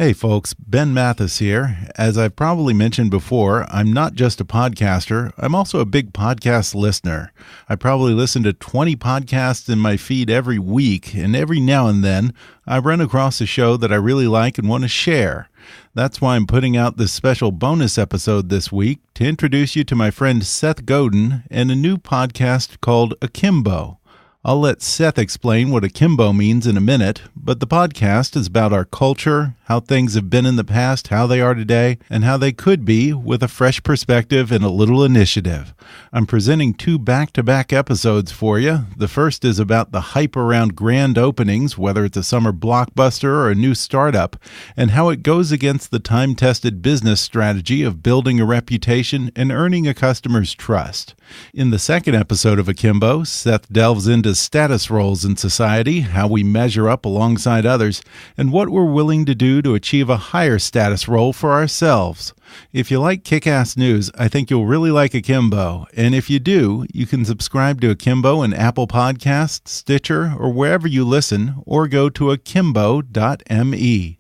Hey folks, Ben Mathis here. As I've probably mentioned before, I'm not just a podcaster, I'm also a big podcast listener. I probably listen to 20 podcasts in my feed every week, and every now and then I run across a show that I really like and want to share. That's why I'm putting out this special bonus episode this week to introduce you to my friend Seth Godin and a new podcast called Akimbo. I'll let Seth explain what akimbo means in a minute, but the podcast is about our culture, how things have been in the past, how they are today, and how they could be with a fresh perspective and a little initiative. I'm presenting 2 back-to-back episodes for you. The first is about the hype around grand openings, whether it's a summer blockbuster or a new startup, and how it goes against the time-tested business strategy of building a reputation and earning a customer's trust. In the second episode of Akimbo, Seth delves into status roles in society, how we measure up alongside others, and what we're willing to do to achieve a higher status role for ourselves. If you like Kickass news, I think you'll really like Akimbo, and if you do, you can subscribe to Akimbo in Apple Podcasts, Stitcher, or wherever you listen, or go to akimbo.me.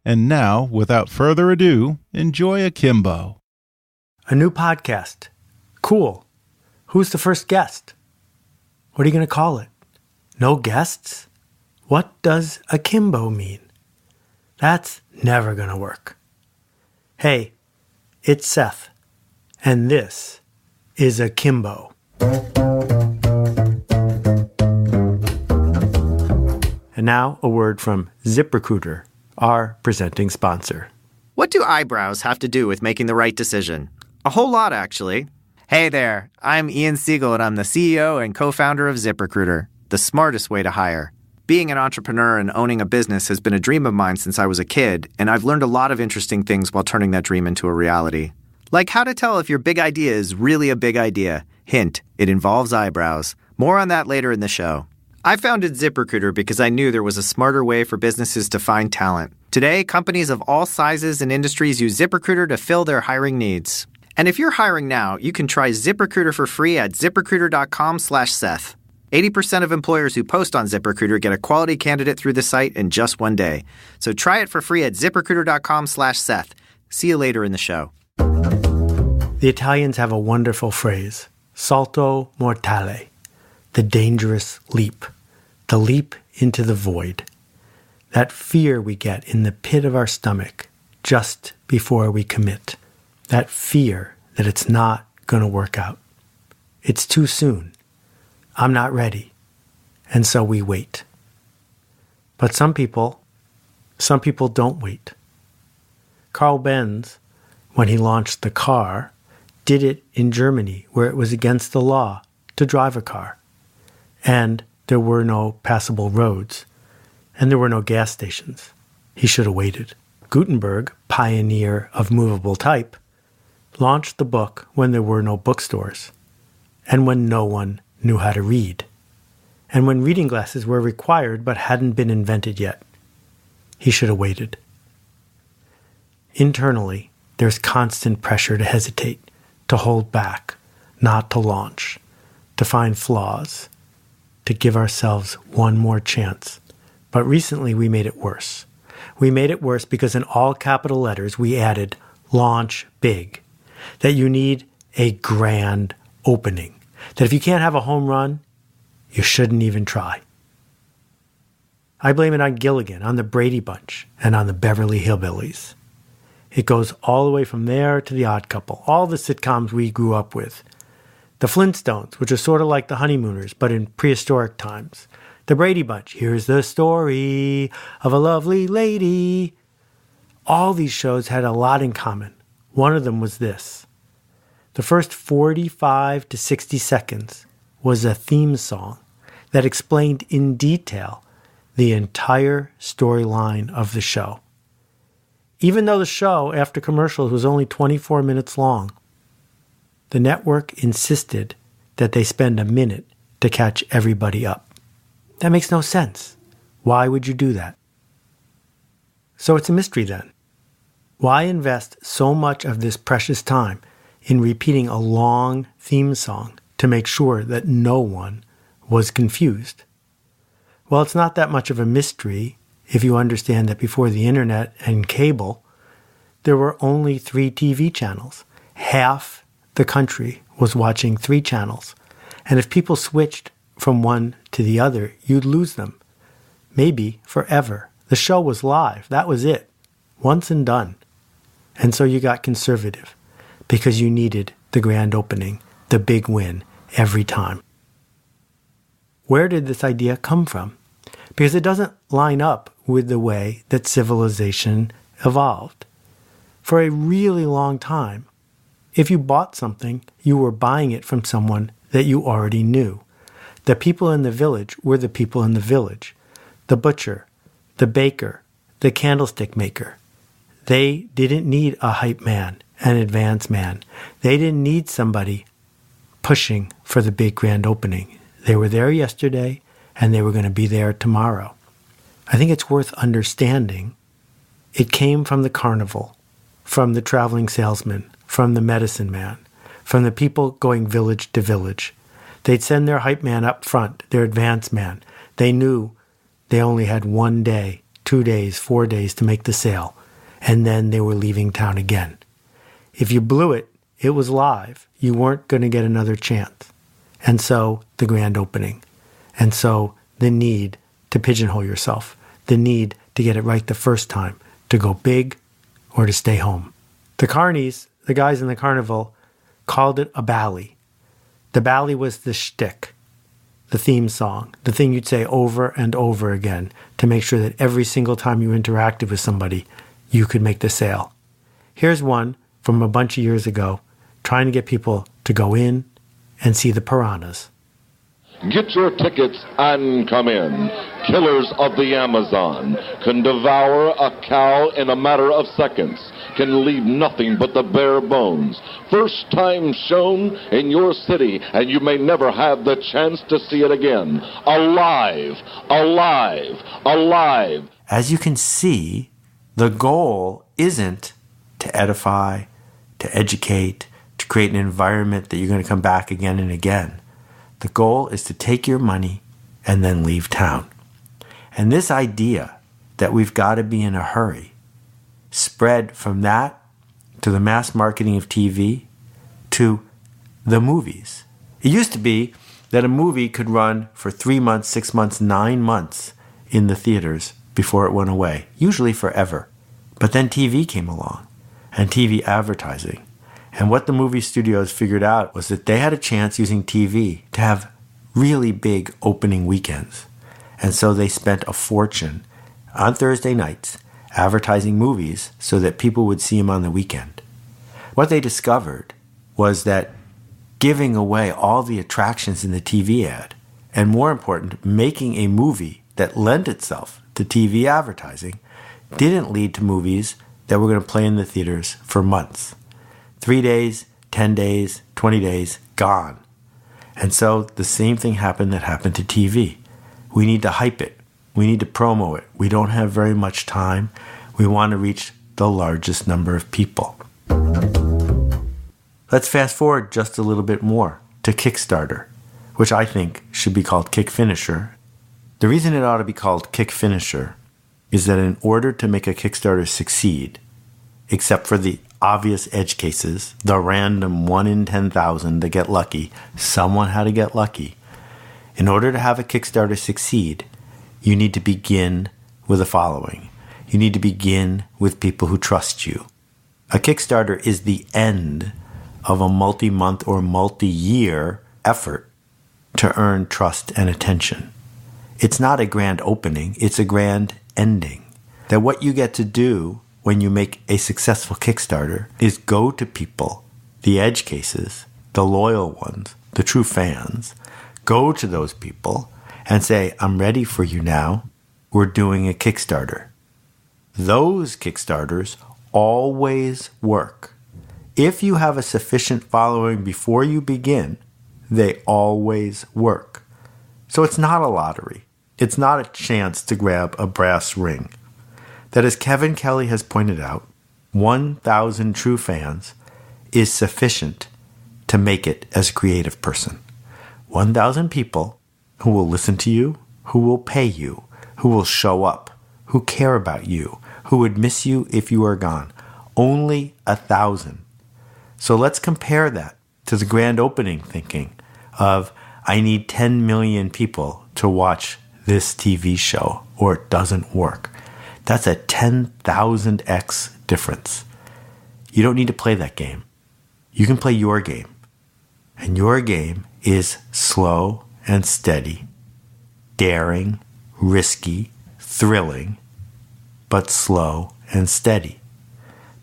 And now, without further ado, enjoy Akimbo. A new podcast. Cool. Who's the first guest? What are you going to call it? No guests? What does akimbo mean? That's never going to work. Hey, it's Seth, and this is Akimbo. And now a word from ZipRecruiter, our presenting sponsor. What do eyebrows have to do with making the right decision? A whole lot, actually. Hey there, I'm Ian Siegel, and I'm the CEO and co-founder of ZipRecruiter, the smartest way to hire. Being an entrepreneur and owning a business has been a dream of mine since I was a kid, and I've learned a lot of interesting things while turning that dream into a reality. Like how to tell if your big idea is really a big idea. Hint, it involves eyebrows. More on that later in the show. I founded ZipRecruiter because I knew there was a smarter way for businesses to find talent. Today, companies of all sizes and industries use ZipRecruiter to fill their hiring needs. And if you're hiring now, you can try ZipRecruiter for free at ZipRecruiter.com/Seth. 80% of employers who post on ZipRecruiter get a quality candidate through the site in just one day. So try it for free at ZipRecruiter.com/Seth. See you later in the show. The Italians have a wonderful phrase, salto mortale, the dangerous leap, the leap into the void. That fear we get in the pit of our stomach just before we commit. That fear that it's not going to work out. It's too soon. I'm not ready. And so we wait. But some people don't wait. Carl Benz, when he launched the car, did it in Germany, where it was against the law to drive a car. And there were no passable roads. And there were no gas stations. He should have waited. Gutenberg, pioneer of movable type, launched the book when there were no bookstores, and when no one knew how to read, and when reading glasses were required but hadn't been invented yet. He should have waited. Internally, there's constant pressure to hesitate, to hold back, not to launch, to find flaws, to give ourselves one more chance. But recently we made it worse. We made it worse because in all capital letters we added launch big. That you need a grand opening. That if you can't have a home run, you shouldn't even try. I blame it on Gilligan, on the Brady Bunch, and on the Beverly Hillbillies. It goes all the way from there to The Odd Couple, all the sitcoms we grew up with. The Flintstones, which are sort of like the Honeymooners, but in prehistoric times. The Brady Bunch, here's the story of a lovely lady. All these shows had a lot in common. One of them was this. The first 45 to 60 seconds was a theme song that explained in detail the entire storyline of the show. Even though the show, after commercials, was only 24 minutes long, the network insisted that they spend a minute to catch everybody up. That makes no sense. Why would you do that? So it's a mystery then. Why invest so much of this precious time in repeating a long theme song to make sure that no one was confused? Well, it's not that much of a mystery if you understand that before the internet and cable, there were only 3 TV channels. Half the country was watching 3 channels. And if people switched from one to the other, you'd lose them. Maybe forever. The show was live. That was it. Once and done. And so you got conservative because you needed the grand opening, the big win every time. Where did this idea come from? Because it doesn't line up with the way that civilization evolved. For a really long time, if you bought something, you were buying it from someone that you already knew. The people in the village were the people in the village. The butcher, the baker, the candlestick maker. They didn't need a hype man, an advance man. They didn't need somebody pushing for the big grand opening. They were there yesterday, and they were going to be there tomorrow. I think it's worth understanding. It came from the carnival, from the traveling salesman, from the medicine man, from the people going village to village. They'd send their hype man up front, their advance man. They knew they only had 1 day, 2 days, 4 days to make the sale, and then they were leaving town again. If you blew it, it was live. You weren't going to get another chance. And so the grand opening. And so the need to pigeonhole yourself, the need to get it right the first time, to go big or to stay home. The carnies, the guys in the carnival, called it a bally. The bally was the shtick, the theme song, the thing you'd say over and over again to make sure that every single time you interacted with somebody, you could make the sale. Here's one from a bunch of years ago, trying to get people to go in and see the piranhas. Get your tickets and come in. Killers of the Amazon can devour a cow in a matter of seconds, can leave nothing but the bare bones. First time shown in your city, and you may never have the chance to see it again. Alive, alive, alive. As you can see, the goal isn't to edify, to educate, to create an environment that you're going to come back again and again. The goal is to take your money and then leave town. And this idea that we've got to be in a hurry spread from that to the mass marketing of TV to the movies. It used to be that a movie could run for 3 months, 6 months, 9 months in the theaters before it went away, usually forever. But then TV came along and TV advertising. And what the movie studios figured out was that they had a chance using TV to have really big opening weekends. And so they spent a fortune on Thursday nights advertising movies so that people would see them on the weekend. What they discovered was that giving away all the attractions in the TV ad, and more important, making a movie that lent itself to TV advertising, didn't lead to movies that were going to play in the theaters for months. 3 days, 10 days, 20 days, gone. And so the same thing happened that happened to TV. We need to hype it. We need to promo it. We don't have very much time. We want to reach the largest number of people. Let's fast forward just a little bit more to Kickstarter, which I think should be called Kick Finisher. The reason it ought to be called Kick Finisher is that in order to make a Kickstarter succeed, except for the obvious edge cases, the random 1 in 10,000 that get lucky, someone had to get lucky. In order to have a Kickstarter succeed, you need to begin with the following. You need to begin with people who trust you. A Kickstarter is the end of a multi-month or multi-year effort to earn trust and attention. It's not a grand opening, it's a grand ending. That what you get to do when you make a successful Kickstarter is go to people, the edge cases, the loyal ones, the true fans, go to those people and say, I'm ready for you now. We're doing a Kickstarter. Those Kickstarters always work. If you have a sufficient following before you begin, they always work. So it's not a lottery. It's not a chance to grab a brass ring. That, as Kevin Kelly has pointed out, 1,000 true fans is sufficient to make it as a creative person. 1,000 people who will listen to you, who will pay you, who will show up, who care about you, who would miss you if you are gone. Only 1,000. So let's compare that to the grand opening thinking of, I need 10 million people to watch this TV show or it doesn't work. That's a 10,000x difference. You don't need to play that game. You can play your game. And your game is slow and steady, daring, risky, thrilling, but slow and steady.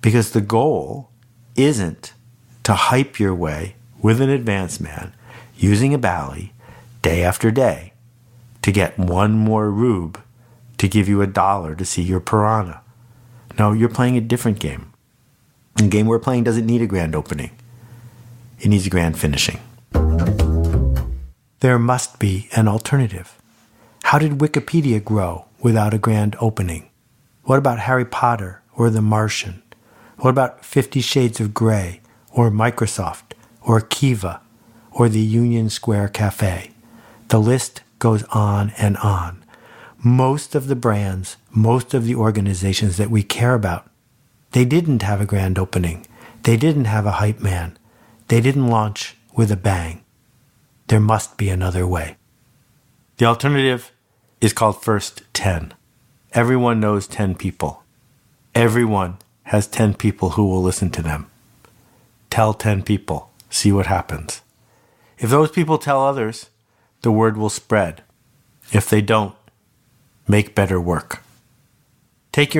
Because the goal isn't to hype your way with an advanced man using a Bally day after day to get one more rube to give you $1 to see your piranha. No, you're playing a different game. The game we're playing doesn't need a grand opening. It needs a grand finishing. There must be an alternative. How did Wikipedia grow without a grand opening? What about Harry Potter or The Martian? What about 50 Shades of Grey or Microsoft or Kiva or the Union Square Cafe? The list goes on and on. Most of the brands, most of the organizations that we care about, they didn't have a grand opening. They didn't have a hype man. They didn't launch with a bang. There must be another way. The alternative is called First 10. Everyone knows 10 people. Everyone has 10 people who will listen to them. Tell 10 people. See what happens. If those people tell others, the word will spread. If they don't, make better work. Take your